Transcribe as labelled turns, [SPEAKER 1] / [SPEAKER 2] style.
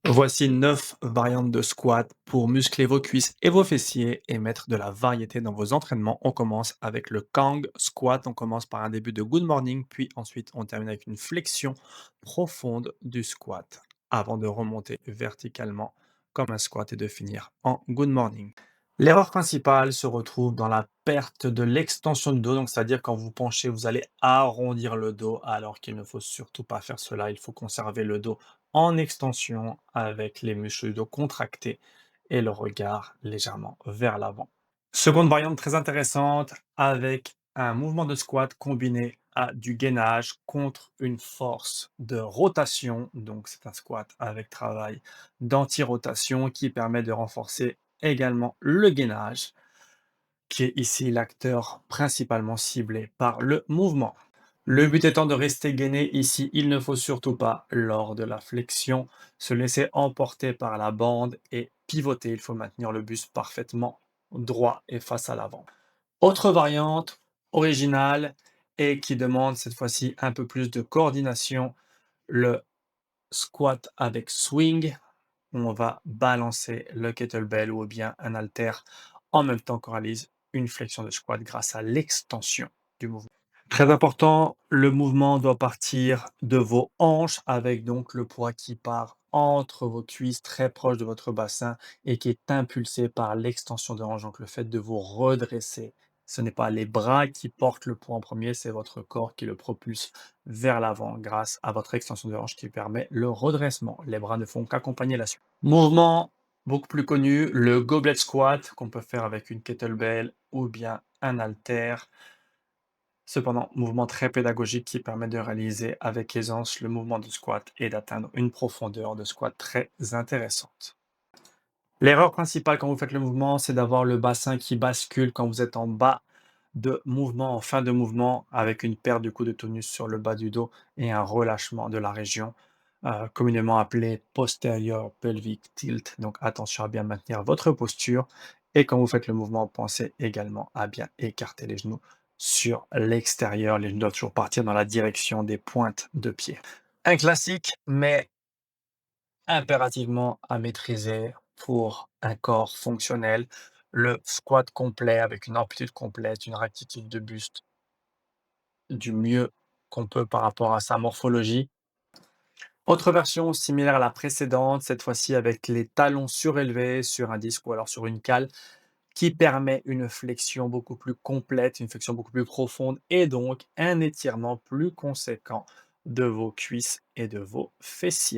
[SPEAKER 1] Voici 9 variantes de squat pour muscler vos cuisses et vos fessiers et mettre de la variété dans vos entraînements. On commence avec le Kang squat. On commence par un début de good morning, puis ensuite on termine avec une flexion profonde du squat avant de remonter verticalement comme un squat et de finir en good morning. L'erreur principale se retrouve dans la perte de l'extension du dos, donc c'est-à-dire quand vous penchez, vous allez arrondir le dos alors qu'il ne faut surtout pas faire cela. Il faut conserver le dos en extension avec les muscles du dos contractés et le regard légèrement vers l'avant. Seconde variante très intéressante avec un mouvement de squat combiné à du gainage contre une force de rotation. Donc c'est un squat avec travail d'anti-rotation qui permet de renforcer également le gainage, qui est ici l'acteur principalement ciblé par le mouvement. Le but étant de rester gainé ici, il ne faut surtout pas, lors de la flexion, se laisser emporter par la bande et pivoter. Il faut maintenir le buste parfaitement droit et face à l'avant. Autre variante originale et qui demande cette fois-ci un peu plus de coordination, le squat avec swing. On va balancer le kettlebell ou bien un haltère en même temps qu'on réalise une flexion de squat grâce à l'extension du mouvement. Très important, le mouvement doit partir de vos hanches avec donc le poids qui part entre vos cuisses, très proche de votre bassin et qui est impulsé par l'extension de hanche. Donc le fait de vous redresser, ce n'est pas les bras qui portent le poids en premier, c'est votre corps qui le propulse vers l'avant grâce à votre extension de hanche qui permet le redressement. Les bras ne font qu'accompagner la suite. Mouvement beaucoup plus connu, le goblet squat qu'on peut faire avec une kettlebell ou bien un haltère. Cependant, mouvement très pédagogique qui permet de réaliser avec aisance le mouvement de squat et d'atteindre une profondeur de squat très intéressante. L'erreur principale quand vous faites le mouvement, c'est d'avoir le bassin qui bascule quand vous êtes en bas de mouvement, en fin de mouvement, avec une perte du coup de tonus sur le bas du dos et un relâchement de la région, communément appelée posterior pelvic tilt. Donc attention à bien maintenir votre posture et quand vous faites le mouvement, pensez également à bien écarter les genoux sur l'extérieur. Les genoux doivent toujours partir dans la direction des pointes de pied. Un classique, mais impérativement à maîtriser pour un corps fonctionnel, le squat complet avec une amplitude complète, une rectitude de buste du mieux qu'on peut par rapport à sa morphologie. Autre version similaire à la précédente, cette fois-ci avec les talons surélevés sur un disque ou alors sur une cale, qui permet une flexion beaucoup plus complète, une flexion beaucoup plus profonde et donc un étirement plus conséquent de vos cuisses et de vos fessiers.